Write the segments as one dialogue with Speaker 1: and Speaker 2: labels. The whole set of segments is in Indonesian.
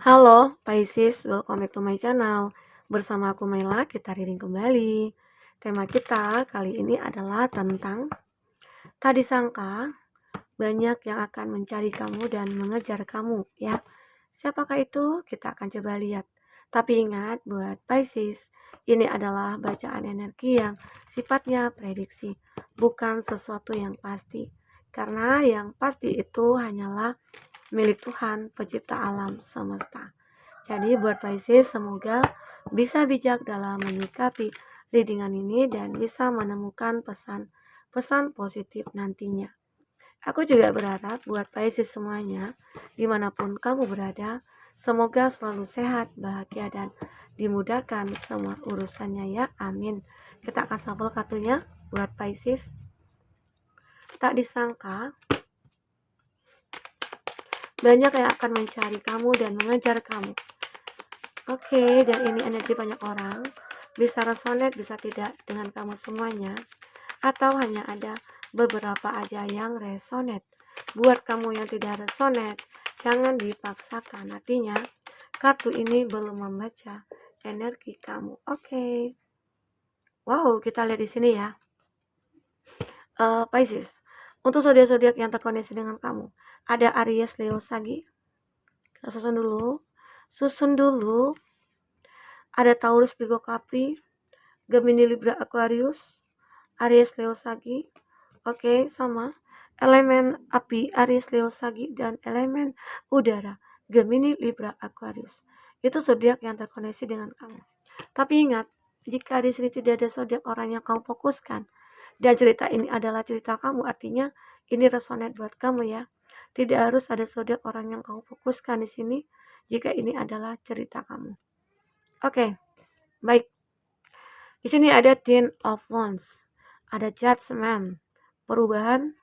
Speaker 1: Halo Pisces, welcome back to my channel. Bersama aku Maila, kita reading kembali. Tema kita kali ini adalah tentang tak disangka banyak yang akan mencari kamu dan mengejar kamu, ya. Siapakah itu? Kita akan coba lihat. Tapi ingat buat Pisces, ini adalah bacaan energi yang sifatnya prediksi, bukan sesuatu yang pasti. Karena yang pasti itu hanyalah milik Tuhan, pencipta alam semesta. Jadi buat Pisces, semoga bisa bijak dalam menyikapi readingan ini dan bisa menemukan pesan-pesan positif nantinya. Aku juga berharap buat Pisces semuanya, dimanapun kamu berada, semoga selalu sehat, bahagia, dan dimudahkan semua urusannya ya, amin. Kita akan shuffle kartunya buat Pisces. Tak disangka banyak yang akan mencari kamu dan mengejar kamu. Oke, dan ini energi banyak orang. Bisa resonate, bisa tidak dengan kamu semuanya. Atau hanya ada beberapa aja yang resonate. Buat kamu yang tidak resonate, jangan dipaksakan. Artinya, kartu ini belum membaca energi kamu. Oke. Wow, kita lihat di sini ya. Pisces. Untuk zodiak-zodiak yang terkoneksi dengan kamu, ada Aries, Leo, Sagi. Kita susun dulu. Ada Taurus, Virgo, Capri, Gemini, Libra, Aquarius, Aries, Leo, Sagi. Oke, sama. Elemen api, Aries, Leo, Sagi, dan elemen udara, Gemini, Libra, Aquarius. Itu zodiak yang terkoneksi dengan kamu. Tapi ingat, jika di sini tidak ada zodiak orang yang kamu fokuskan, dan cerita ini adalah cerita kamu, artinya ini resonate buat kamu ya. Tidak harus ada zodiak orang yang kamu fokuskan di sini, jika ini adalah cerita kamu. Oke, baik. Di sini ada Ten of Wands, ada Judgment, perubahan.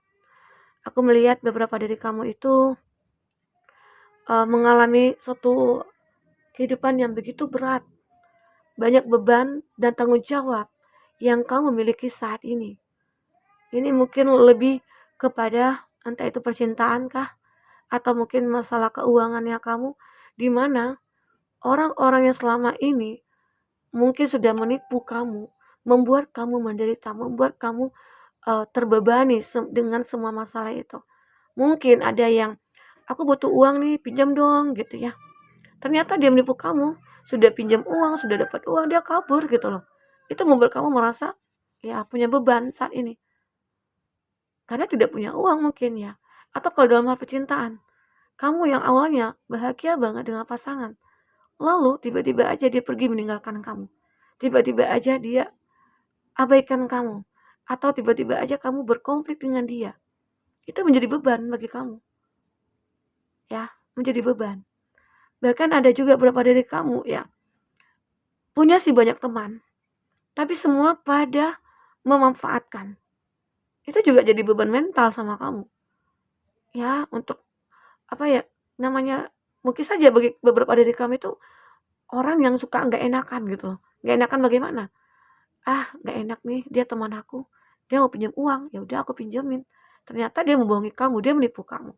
Speaker 1: Aku melihat beberapa dari kamu itu mengalami suatu kehidupan yang begitu berat, banyak beban dan tanggung jawab yang kamu miliki saat ini. Ini mungkin lebih kepada entah itu percintaan kah, atau mungkin masalah keuangannya kamu, di mana orang-orang yang selama ini mungkin sudah menipu kamu, membuat kamu menderita, membuat kamu terbebani dengan semua masalah itu. Mungkin ada yang, aku butuh uang nih, pinjam dong gitu ya. Ternyata dia menipu kamu, sudah pinjam uang, sudah dapat uang, dia kabur gitu loh. Itu membuat kamu merasa ya punya beban saat ini. Karena tidak punya uang mungkin ya. Atau kalau dalam hal percintaan, kamu yang awalnya bahagia banget dengan pasangan, lalu tiba-tiba aja dia pergi meninggalkan kamu. Tiba-tiba aja dia abaikan kamu. Atau tiba-tiba aja kamu berkonflik dengan dia. Itu menjadi beban bagi kamu. Ya, menjadi beban. Bahkan ada juga beberapa dari kamu ya, punya sih banyak teman, tapi semua pada memanfaatkan. Itu juga jadi beban mental sama kamu. Ya, untuk apa ya, namanya, mungkin saja bagi beberapa dari kamu itu orang yang suka nggak enakan gitu loh. Nggak enakan bagaimana? Nggak enak nih, dia teman aku, dia mau pinjam uang, ya udah aku pinjemin. Ternyata dia membohongi kamu, dia menipu kamu.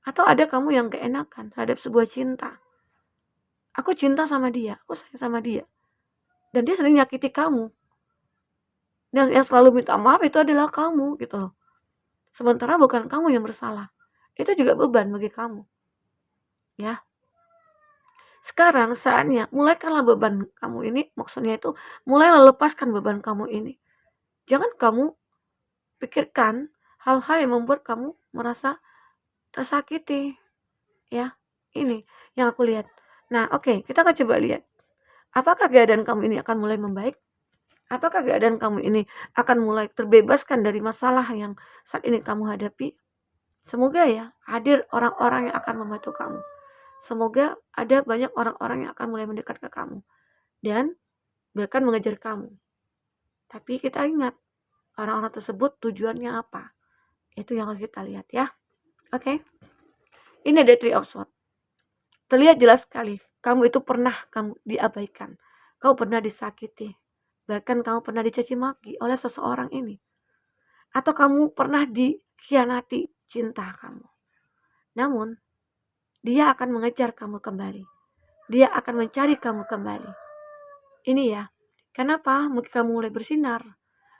Speaker 1: Atau ada kamu yang nggak enakan terhadap sebuah cinta. Aku cinta sama dia, aku sayang sama dia, dan dia sering nyakiti kamu. Dan yang selalu minta maaf itu adalah kamu gitu loh. Sementara bukan kamu yang bersalah. Itu juga beban bagi kamu. Ya. Sekarang saatnya mulaikanlah beban kamu ini, maksudnya itu mulailah lepaskan beban kamu ini. Jangan kamu pikirkan hal-hal yang membuat kamu merasa tersakiti. Ya, ini yang aku lihat. Nah, oke, kita akan coba lihat. Apakah keadaan kamu ini akan mulai membaik? Apakah keadaan kamu ini akan mulai terbebaskan dari masalah yang saat ini kamu hadapi? Semoga ya, hadir orang-orang yang akan membantu kamu. Semoga ada banyak orang-orang yang akan mulai mendekat ke kamu. Dan bahkan mengejar kamu. Tapi kita ingat, orang-orang tersebut tujuannya apa? Itu yang harus kita lihat ya. Oke. Ini ada Three of Swords. Terlihat jelas sekali, kamu itu pernah diabaikan. Kamu pernah disakiti. Bahkan kamu pernah dicaci maki oleh seseorang ini. Atau kamu pernah dikhianati cinta kamu. Namun, dia akan mengejar kamu kembali. dia akan mencari kamu kembali. Ini ya, kenapa? Mungkin kamu mulai bersinar,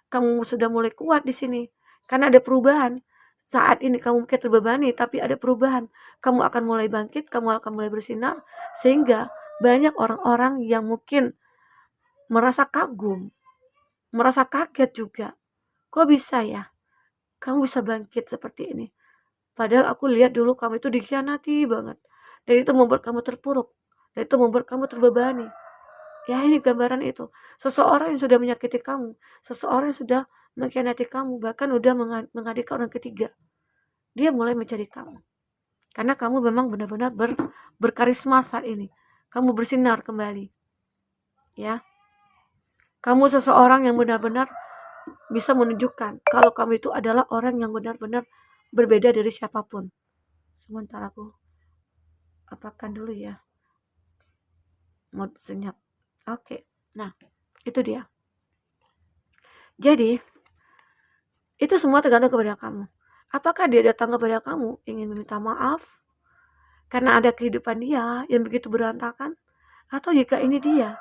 Speaker 1: kamu sudah mulai kuat di sini, karena ada perubahan. Saat ini kamu mungkin terbebani, tapi ada perubahan. Kamu akan mulai bangkit, kamu akan mulai bersinar, sehingga banyak orang-orang yang mungkin merasa kagum, merasa kaget juga. Kok bisa ya? Kamu bisa bangkit seperti ini. Padahal aku lihat dulu kamu itu dikhianati banget. Dan itu membuat kamu terpuruk. Dan itu membuat kamu terbebani. Ya ini gambaran itu. Seseorang yang sudah menyakiti kamu. Seseorang yang sudah mengkhianati kamu. Bahkan udah menghadirkan orang ketiga. Dia mulai mencari kamu. Karena kamu memang benar-benar berkarisma saat ini. Kamu bersinar kembali. Ya. Kamu seseorang yang benar-benar bisa menunjukkan kalau kamu itu adalah orang yang benar-benar berbeda dari siapapun. Sementara aku apakan dulu ya. Mau senyap. Oke. Nah, itu dia. Jadi, itu semua tergantung kepada kamu. Apakah dia datang kepada kamu ingin meminta maaf karena ada kehidupan dia yang begitu berantakan? Atau jika ini dia,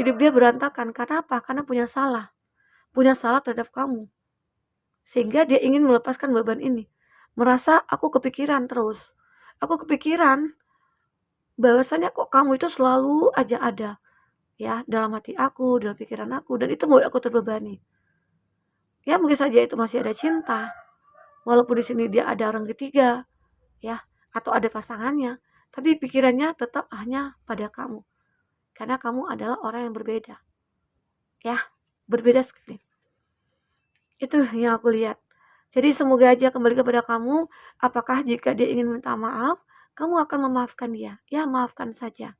Speaker 1: hidup dia berantakan karena apa? Karena punya salah terhadap kamu. Sehingga dia ingin melepaskan beban ini. Merasa aku kepikiran terus. Aku kepikiran bahwasanya kok kamu itu selalu aja ada. Ya, dalam hati aku, dalam pikiran aku, dan itu membuat aku terbebani. Ya, mungkin saja itu masih ada cinta. Walaupun di sini dia ada orang ketiga, ya, atau ada pasangannya, tapi pikirannya tetap hanya pada kamu. Karena kamu adalah orang yang berbeda. Ya, berbeda sekali. Itu yang aku lihat. Jadi semoga aja kembali kepada kamu, apakah jika dia ingin minta maaf, kamu akan memaafkan dia. Ya, maafkan saja.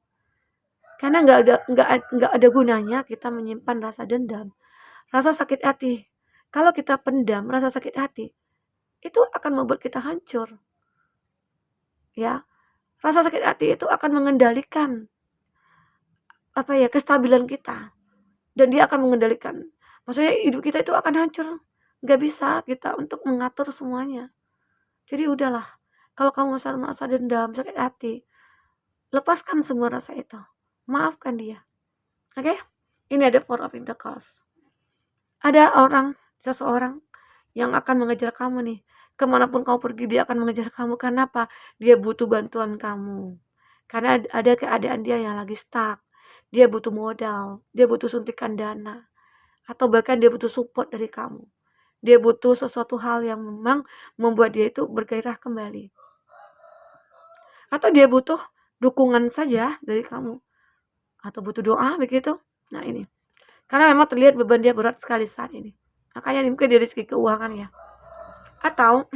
Speaker 1: Karena nggak ada gunanya kita menyimpan rasa dendam, rasa sakit hati. Kalau kita pendam rasa sakit hati, itu akan membuat kita hancur. Ya, rasa sakit hati itu akan mengendalikan kestabilan kita, dan dia akan mengendalikan. Maksudnya hidup kita itu akan hancur. Nggak bisa kita untuk mengatur semuanya. Jadi udahlah, kalau kamu merasa dendam, sakit hati, lepaskan semua rasa itu. Maafkan dia. Oke? Ini ada Four of Pentacles. Ada seseorang yang akan mengejar kamu nih. Kemanapun kamu pergi, dia akan mengejar kamu. Karena apa? Dia butuh bantuan kamu. Karena ada keadaan dia yang lagi stuck. Dia butuh modal. Dia butuh suntikan dana. Atau bahkan dia butuh support dari kamu. Dia butuh sesuatu hal yang memang membuat dia itu bergairah kembali. Atau dia butuh dukungan saja dari kamu. Atau butuh doa begitu. Nah ini. Karena memang terlihat beban dia berat sekali saat ini. Makanya mungkin dari segi keuangan ya. Atau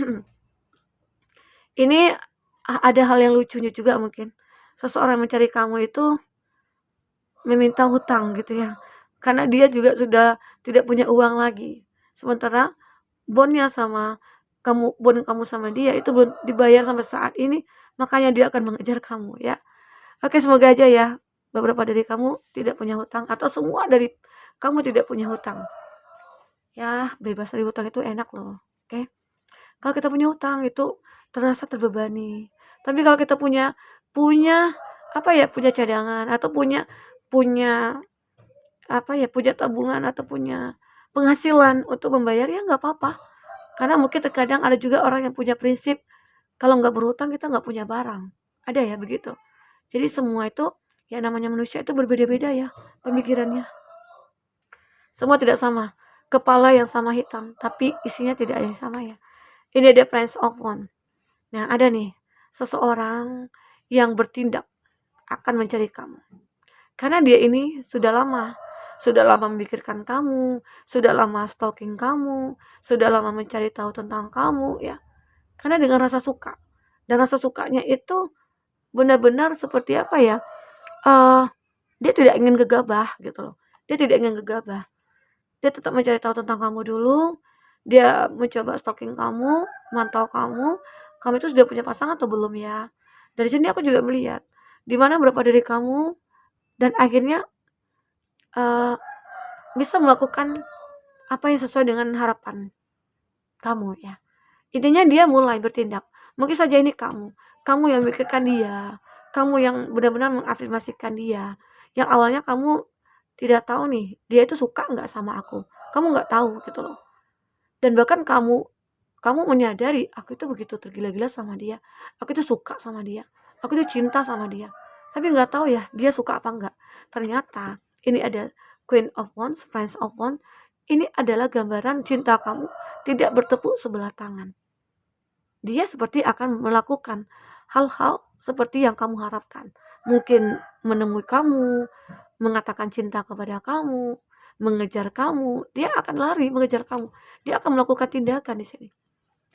Speaker 1: ini ada hal yang lucunya juga mungkin. Seseorang mencari kamu itu meminta hutang gitu ya. Karena dia juga sudah tidak punya uang lagi. Sementara bond kamu sama dia itu belum dibayar sampai saat ini, makanya dia akan mengejar kamu ya. Oke, semoga aja ya beberapa dari kamu tidak punya hutang atau semua dari kamu tidak punya hutang. Ya, bebas dari hutang itu enak loh. Oke. Kalau kita punya hutang itu terasa terbebani. Tapi kalau kita punya punya cadangan atau punya punya tabungan atau punya penghasilan untuk membayar, ya nggak apa-apa. Karena mungkin terkadang ada juga orang yang punya prinsip kalau nggak berhutang kita nggak punya barang. Ada ya begitu. Jadi semua itu ya namanya manusia itu berbeda-beda ya pemikirannya. Semua tidak sama. Kepala yang sama hitam, tapi isinya tidak yang sama ya. Ini ada Prince of Wands. Nah, ada nih seseorang yang bertindak akan mencari kamu. Karena dia ini sudah lama memikirkan kamu, sudah lama stalking kamu, sudah lama mencari tahu tentang kamu ya. Karena dengan rasa suka. Dan rasa sukanya itu benar-benar seperti apa ya? Dia tidak ingin gegabah gitu loh. Dia tidak ingin gegabah. Dia tetap mencari tahu tentang kamu dulu. Dia mencoba stalking kamu, mantau kamu itu sudah punya pasangan atau belum ya. Dari sini aku juga melihat di mana berapa dari kamu dan akhirnya bisa melakukan apa yang sesuai dengan harapan kamu ya. Intinya dia mulai bertindak. Mungkin saja ini kamu yang memikirkan dia, kamu yang benar-benar mengafirmasikan dia, yang awalnya kamu tidak tahu nih, dia itu suka nggak sama aku, kamu nggak tahu gitu loh. Dan bahkan kamu menyadari, aku itu begitu tergila-gila sama dia, aku itu suka sama dia, aku itu cinta sama dia, tapi nggak tahu ya dia suka apa enggak. Ternyata ini ada Queen of Wands, Prince of Wands, ini adalah gambaran cinta kamu tidak bertepuk sebelah tangan. Dia seperti akan melakukan hal-hal seperti yang kamu harapkan. Mungkin menemui kamu, mengatakan cinta kepada kamu, mengejar kamu, dia akan lari mengejar kamu. Dia akan melakukan tindakan di sini.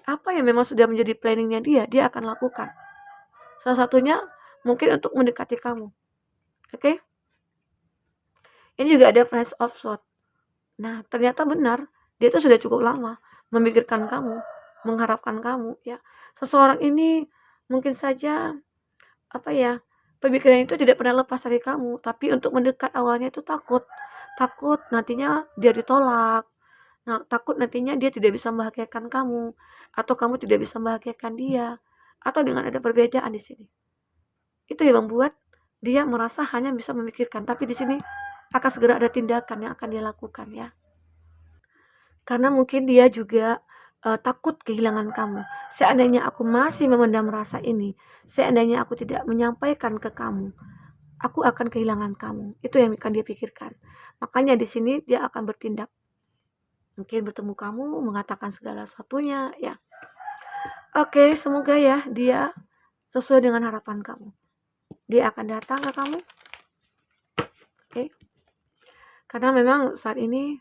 Speaker 1: Apa yang memang sudah menjadi planningnya dia akan lakukan. Salah satunya mungkin untuk mendekati kamu. Oke? Ini juga ada Prince of Swords. Nah, ternyata benar, dia itu sudah cukup lama memikirkan kamu, mengharapkan kamu ya. Seseorang ini mungkin saja apa ya, pemikiran itu tidak pernah lepas dari kamu, tapi untuk mendekat awalnya itu takut. Takut nantinya dia ditolak. Nah, takut nantinya dia tidak bisa membahagiakan kamu atau kamu tidak bisa membahagiakan dia atau dengan ada perbedaan di sini. Itu yang membuat dia merasa hanya bisa memikirkan, tapi di sini akan segera ada tindakan yang akan dia lakukan ya. Karena mungkin dia juga takut kehilangan kamu. Seandainya aku masih memendam rasa ini, seandainya aku tidak menyampaikan ke kamu, aku akan kehilangan kamu. Itu yang akan dia pikirkan. Makanya di sini dia akan bertindak. Mungkin bertemu kamu, mengatakan segala sesuatunya ya. Oke, semoga ya dia sesuai dengan harapan kamu. Dia akan datang ke kamu. Oke. Karena memang saat ini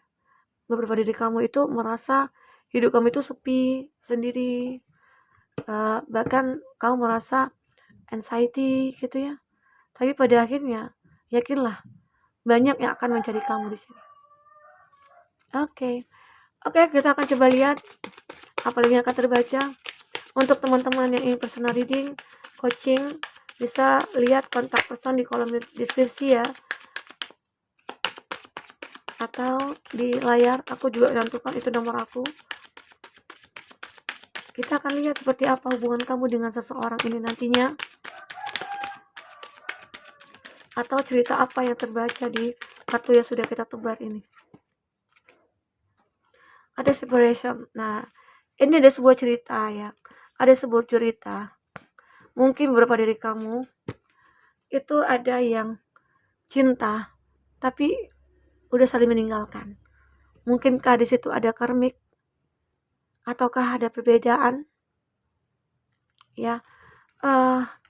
Speaker 1: beberapa diri kamu itu merasa hidup kamu itu sepi, sendiri, bahkan kamu merasa anxiety gitu ya. Tapi pada akhirnya, yakinlah banyak yang akan mencari kamu di sini. Oke, kita akan coba lihat apa lagi yang akan terbaca. Untuk teman-teman yang ingin personal reading, coaching, bisa lihat kontak person di kolom deskripsi ya. Atau di layar aku juga cantumkan itu nomor aku. Kita akan lihat seperti apa hubungan kamu dengan seseorang ini nantinya, atau cerita apa yang terbaca di kartu yang sudah kita tebar ini. Ada separation. Nah, ini ada sebuah cerita ya, ada sebuah cerita. Mungkin beberapa dari kamu itu ada yang cinta tapi udah saling meninggalkan. Mungkinkah di situ ada karmik ataukah ada perbedaan ya,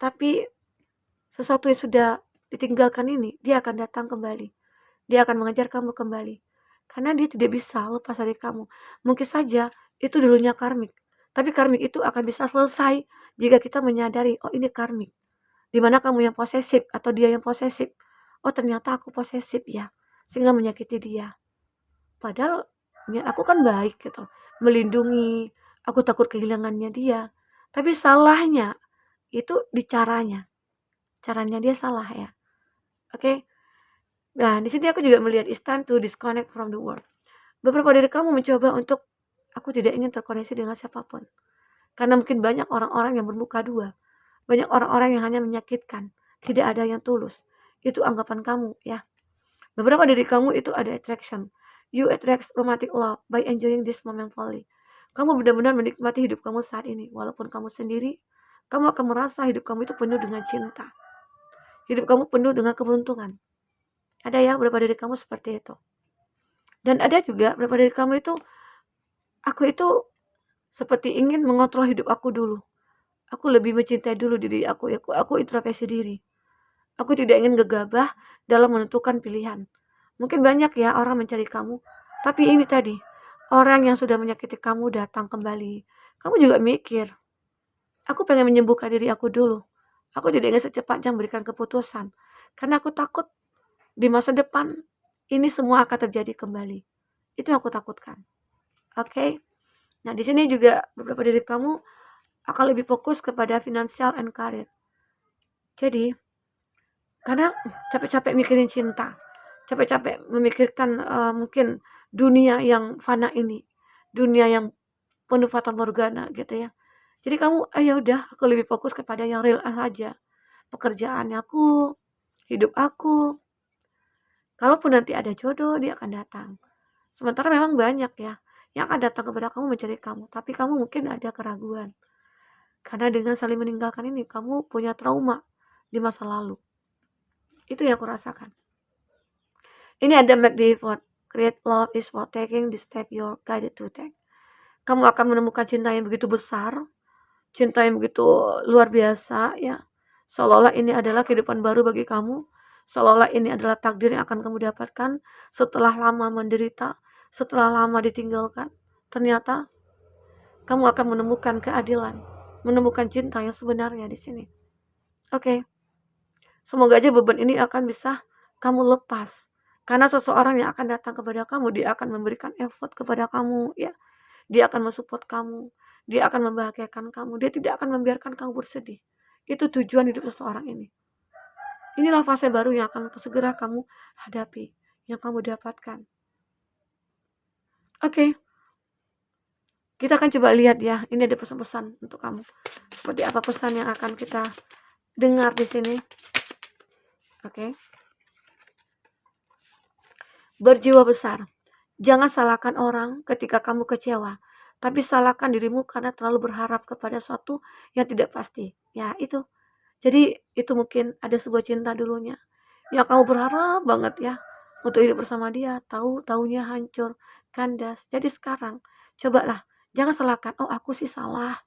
Speaker 1: tapi sesuatu yang sudah ditinggalkan ini dia akan datang kembali, dia akan mengejar kamu kembali karena dia tidak bisa lepas dari kamu. Mungkin saja itu dulunya karmik, tapi karmik itu akan bisa selesai jika kita menyadari, oh ini karmik, dimana kamu yang posesif atau dia yang posesif. Oh ternyata aku posesif ya, sehingga menyakiti dia, padahal niat aku kan baik gitu, melindungi, aku takut kehilangannya dia. Tapi salahnya itu di caranya dia salah ya. Oke. Nah, di sini aku juga melihat it's time to disconnect from the world. Beberapa dari kamu mencoba untuk aku tidak ingin terkoneksi dengan siapapun. Karena mungkin banyak orang-orang yang bermuka dua. Banyak orang-orang yang hanya menyakitkan, tidak ada yang tulus. Itu anggapan kamu ya. Beberapa dari kamu itu ada attraction. You attract romantic love by enjoying this moment fully. Kamu benar-benar menikmati hidup kamu saat ini. Walaupun kamu sendiri, kamu akan merasa hidup kamu itu penuh dengan cinta. Hidup kamu penuh dengan keberuntungan. Ada ya beberapa dari kamu seperti itu. Dan ada juga beberapa dari kamu itu, aku itu seperti ingin mengontrol hidup aku dulu. Aku lebih mencintai dulu diri aku ya. Aku introspeksi diri. Aku tidak ingin gegabah dalam menentukan pilihan. Mungkin banyak ya orang mencari kamu, tapi ini tadi, orang yang sudah menyakiti kamu datang kembali. Kamu juga mikir, aku pengen menyembuhkan diri aku dulu. Aku tidak ingin secepatnya memberikan keputusan, karena aku takut di masa depan ini semua akan terjadi kembali. Itu yang aku takutkan. Oke. Nah, di sini juga beberapa dari kamu akan lebih fokus kepada financial and career. Jadi, karena capek-capek mikirin cinta, capek-capek memikirkan mungkin dunia yang fana ini, dunia yang penuh fata morgana gitu ya. Jadi kamu, ya udah, aku lebih fokus kepada yang real saja. pekerjaan aku, hidup aku. Kalaupun nanti ada jodoh, dia akan datang. Sementara memang banyak ya yang akan datang kepada kamu mencari kamu, tapi kamu mungkin ada keraguan. Karena dengan saling meninggalkan ini, kamu punya trauma di masa lalu. Itu yang aku rasakan. Ini ada McD Ford. Create love is for taking the step you're guided to take. Kamu akan menemukan cinta yang begitu besar, cinta yang begitu luar biasa ya. Seolah-olah ini adalah kehidupan baru bagi kamu. Seolah-olah ini adalah takdir yang akan kamu dapatkan setelah lama menderita, setelah lama ditinggalkan. Ternyata kamu akan menemukan keadilan, menemukan cinta yang sebenarnya di sini. Oke. Semoga aja beban ini akan bisa kamu lepas. Karena seseorang yang akan datang kepada kamu, dia akan memberikan effort kepada kamu ya. Dia akan mensupport kamu, dia akan membahagiakan kamu, dia tidak akan membiarkan kamu bersedih. Itu tujuan hidup seseorang ini. Inilah fase baru yang akan segera kamu hadapi, yang kamu dapatkan. Oke. Kita akan coba lihat ya, ini ada pesan-pesan untuk kamu. Seperti apa pesan yang akan kita dengar di sini. Oke. Berjiwa besar. Jangan salahkan orang ketika kamu kecewa, tapi salahkan dirimu karena terlalu berharap kepada sesuatu yang tidak pasti. Ya, itu. Jadi, itu mungkin ada sebuah cinta dulunya yang kamu berharap banget ya untuk hidup bersama dia, tahu-taunya hancur, kandas. Jadi sekarang, cobalah jangan salahkan, oh aku sih salah,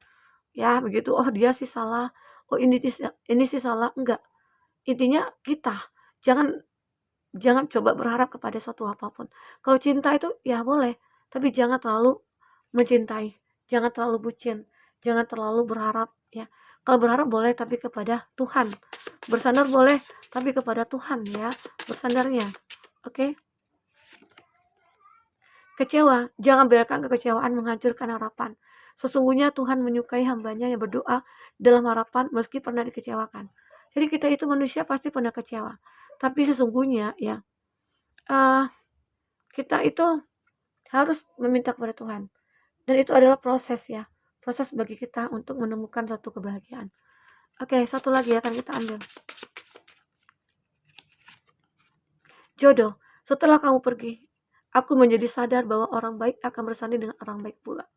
Speaker 1: ya begitu, oh dia sih salah, oh ini sih salah. Enggak. Intinya kita jangan jangan coba berharap kepada suatu apapun. Kalau cinta itu ya boleh, tapi jangan terlalu mencintai, jangan terlalu bucin, jangan terlalu berharap ya. Kalau berharap boleh tapi kepada Tuhan. Bersandar boleh tapi kepada Tuhan ya, bersandarnya. Oke? Kecewa, jangan biarkan kekecewaan menghancurkan harapan. Sesungguhnya Tuhan menyukai hambanya yang berdoa dalam harapan meski pernah dikecewakan. Jadi kita itu manusia pasti pernah kecewa. Tapi sesungguhnya ya, kita itu harus meminta kepada Tuhan. Dan itu adalah proses ya. Proses bagi kita untuk menemukan satu kebahagiaan. Oke, satu lagi akan kita ambil. Jodoh, setelah kamu pergi, aku menjadi sadar bahwa orang baik akan bersanding dengan orang baik pula.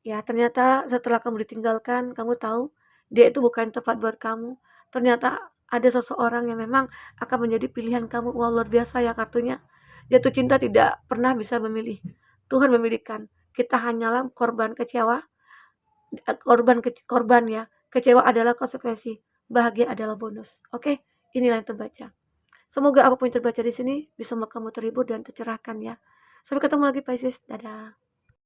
Speaker 1: Ya, ternyata setelah kamu ditinggalkan, kamu tahu dia itu bukan tepat buat kamu. Ternyata ada seseorang yang memang akan menjadi pilihan kamu. Wah, luar biasa ya kartunya. Jatuh cinta tidak pernah bisa memilih. Tuhan memilihkan. Kita hanyalah korban kecewa, korban ya. Kecewa adalah konsekuensi, bahagia adalah bonus. Oke, inilah yang terbaca. Semoga apapun yang terbaca di sini bisa membuat kamu terhibur dan tercerahkan ya. Sampai ketemu lagi Pisces. Dadah.